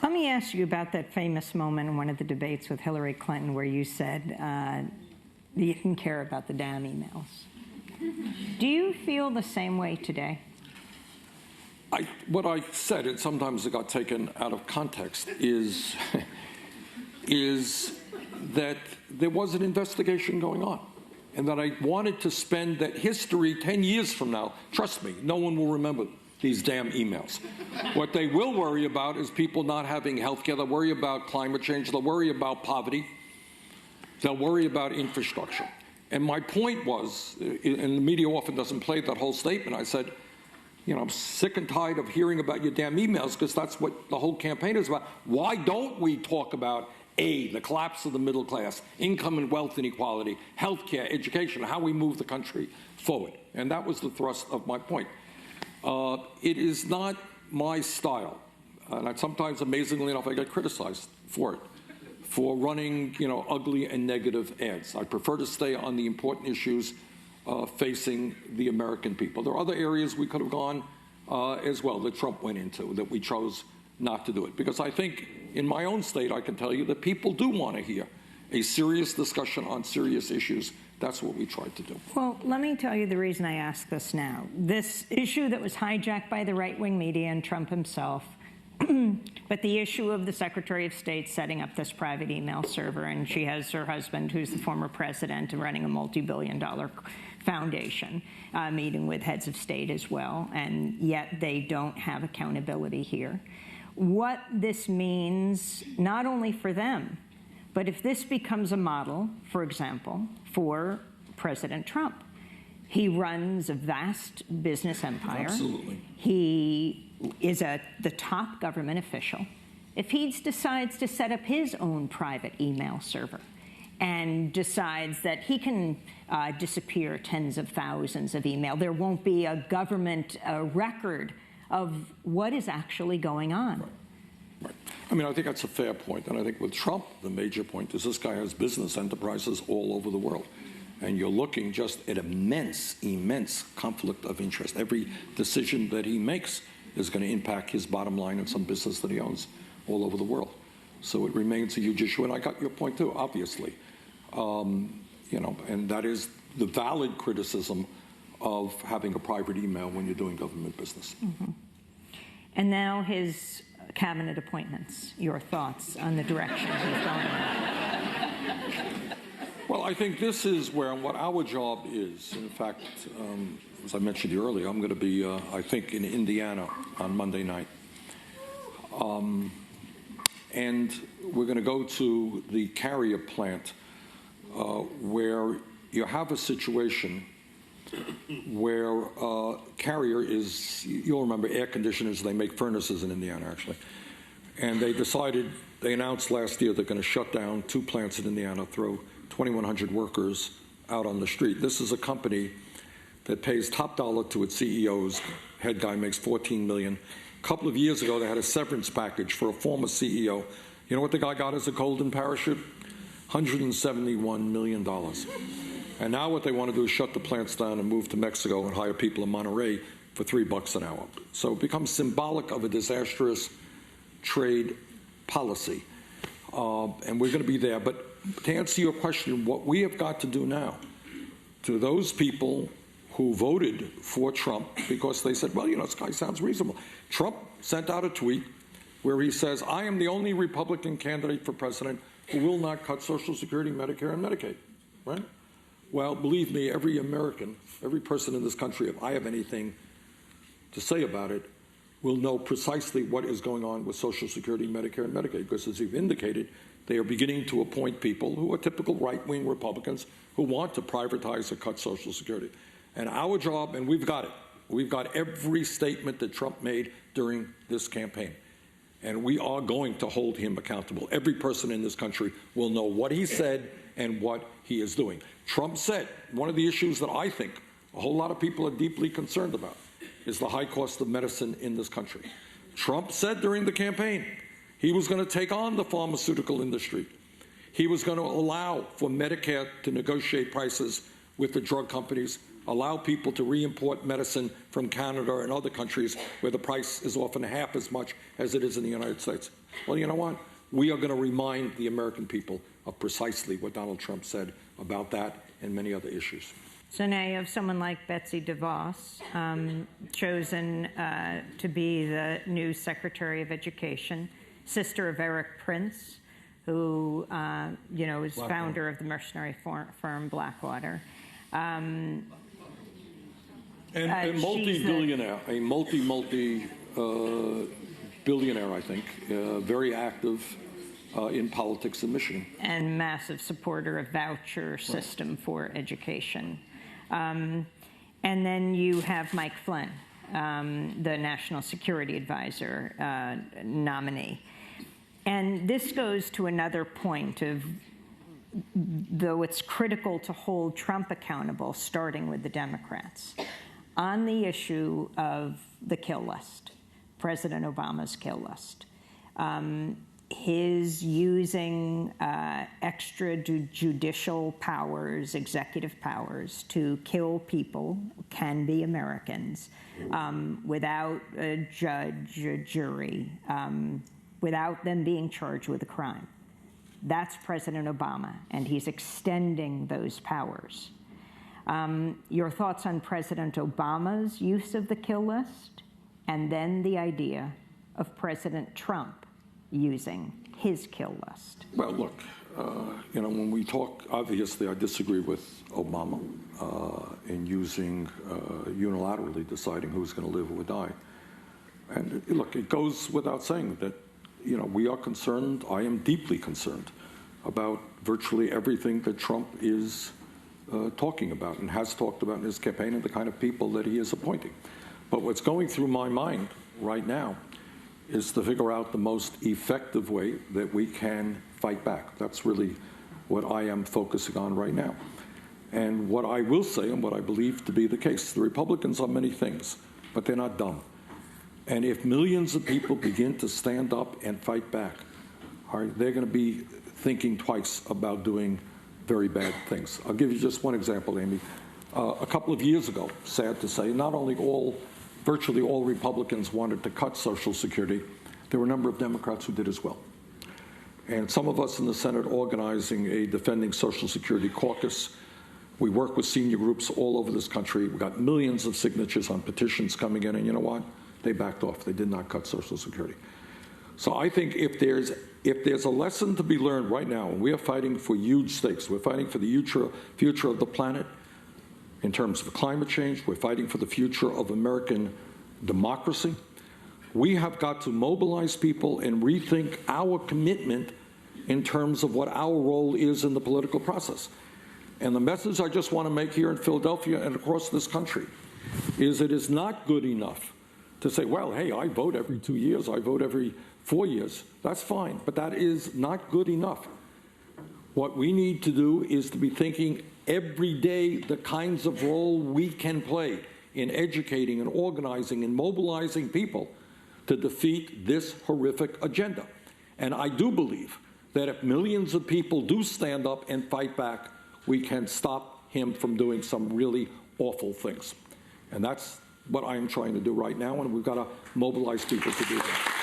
Let me ask you about that famous moment in one of the debates with Hillary Clinton where you said you didn't care about the damn emails. Do you feel the same way today? What I said, and sometimes it got taken out of context, is that there was an investigation going on, and that I wanted to spend that history 10 years from now. Trust me, no one will remember these damn emails. What they will worry about is people not having health care. They'll worry about climate change. They'll worry about poverty. They'll worry about infrastructure. And my point was, and the media often doesn't play that whole statement, I said, you know, I'm sick and tired of hearing about your damn emails, because that's what the whole campaign is about. Why don't we talk about the collapse of the middle class, income and wealth inequality, healthcare, education, how we move the country forward? And that was the thrust of my point. It is not my style, and sometimes, amazingly enough, I get criticized for it, for running, you know, ugly and negative ads. I prefer to stay on the important issues facing the American people. There are other areas we could have gone as well that Trump went into, that we chose not to do it. Because I think in my own state, I can tell you that people do want to hear a serious discussion on serious issues. That's what we tried to do. Well, let me tell you the reason I ask this now. This issue that was hijacked by the right-wing media and Trump himself, but the issue of the Secretary of State setting up this private email server, and she has her husband, who's the former president, running a multi-billion-dollar foundation, meeting with heads of state as well, and yet they don't have accountability here. What this means, not only for them, but if this becomes a model, for example, for President Trump. He runs a vast business empire. Absolutely. He is the top government official. If he decides to set up his own private email server and decides that he can disappear tens of thousands of email, there won't be a government record of what is actually going on. Right. Right. I mean, I think that's a fair point. And I think with Trump, the major point is this guy has business enterprises all over the world. And you're looking just at immense conflict of interest. Every decision that he makes is going to impact his bottom line and some business that he owns all over the world. So it remains a huge issue. And I got your point, too, obviously. You know, and that is the valid criticism of having a private email when you're doing government business. Mm-hmm. And now his cabinet appointments, your thoughts on the direction he's going in? Well, I think this is where what our job is. In fact, as I mentioned earlier, I'm going to be, I think, in Indiana on Monday night. And we're going to go to the carrier plant where you have a situation where Carrier is, you'll remember air conditioners, they make furnaces in Indiana, actually. And they announced last year they're going to shut down 2 plants in Indiana, throw 2,100 workers out on the street. This is a company that pays top dollar to its CEOs. Head guy makes $14 million. A couple of years ago, they had a severance package for a former CEO. You know what the guy got as a golden parachute? $171 million. And now what they want to do is shut the plants down and move to Mexico and hire people in Monterey for $3 an hour. So it becomes symbolic of a disastrous trade policy. And we're going to be there. But to answer your question, what we have got to do now, to those people who voted for Trump because they said, well, you know, this guy sounds reasonable. Trump sent out a tweet where he says, I am the only Republican candidate for president who will not cut Social Security, Medicare, and Medicaid, right? Well, believe me, every American, every person in this country, if I have anything to say about it, will know precisely what is going on with Social Security, Medicare, and Medicaid, because as you've indicated, they are beginning to appoint people who are typical right-wing Republicans who want to privatize or cut Social Security. And our job, and we've got it, we've got every statement that Trump made during this campaign. And we are going to hold him accountable. Every person in this country will know what he said and what he is doing. Trump said, one of the issues that I think a whole lot of people are deeply concerned about is the high cost of medicine in this country. Trump said during the campaign he was going to take on the pharmaceutical industry. He was going to allow for Medicare to negotiate prices with the drug companies allow people to re-import medicine from Canada and other countries where the price is often half as much as it is in the United States. Well, you know what? We are going to remind the American people of precisely what Donald Trump said about that and many other issues. So now you have someone like Betsy DeVos chosen to be the new Secretary of Education, sister of Eric Prince, who is founder of the mercenary firm Blackwater. And a multi-billionaire, a multi-billionaire, I think, very active in politics in Michigan. And massive supporter of voucher system for education. And then you have Mike Flynn, the National Security Advisor nominee. And this goes to another point of, though it's critical to hold Trump accountable, starting with the Democrats, on the issue of the kill list, President Obama's kill list. His using extrajudicial powers, executive powers, to kill people, can be Americans, without a judge, a jury, without them being charged with a crime. That's President Obama, and he's extending those powers. Your thoughts on President Obama's use of the kill list, and then the idea of President Trump using his kill list? Well, look, when we talk, obviously I disagree with Obama in using unilaterally deciding who's going to live or die. And look, it goes without saying that, we are concerned, I am deeply concerned about virtually everything that Trump is talking about and has talked about in his campaign and the kind of people that he is appointing. But what's going through my mind right now is to figure out the most effective way that we can fight back. That's really what I am focusing on right now. And what I will say, and what I believe to be the case, the Republicans are many things, but they're not dumb. And if millions of people begin to stand up and fight back, they're going to be thinking twice about doing very bad things. I'll give you just one example, Amy. A couple of years ago, sad to say, not only virtually all Republicans wanted to cut Social Security, there were a number of Democrats who did as well. And some of us in the Senate organizing a Defending Social Security caucus. We work with senior groups all over this country. We got millions of signatures on petitions coming in, and you know what? They backed off. They did not cut Social Security. So I think if there's a lesson to be learned right now, and we are fighting for huge stakes, we're fighting for the future of the planet in terms of climate change, we're fighting for the future of American democracy, we have got to mobilize people and rethink our commitment in terms of what our role is in the political process. And the message I just want to make here in Philadelphia and across this country is it is not good enough to say, well, hey, I vote every 2 years, I vote every 4 years. That's fine, but that is not good enough. What we need to do is to be thinking every day the kinds of role we can play in educating and organizing and mobilizing people to defeat this horrific agenda. And I do believe that if millions of people do stand up and fight back, we can stop him from doing some really awful things. And that's what I am trying to do right now, and we've got to mobilize people to do that.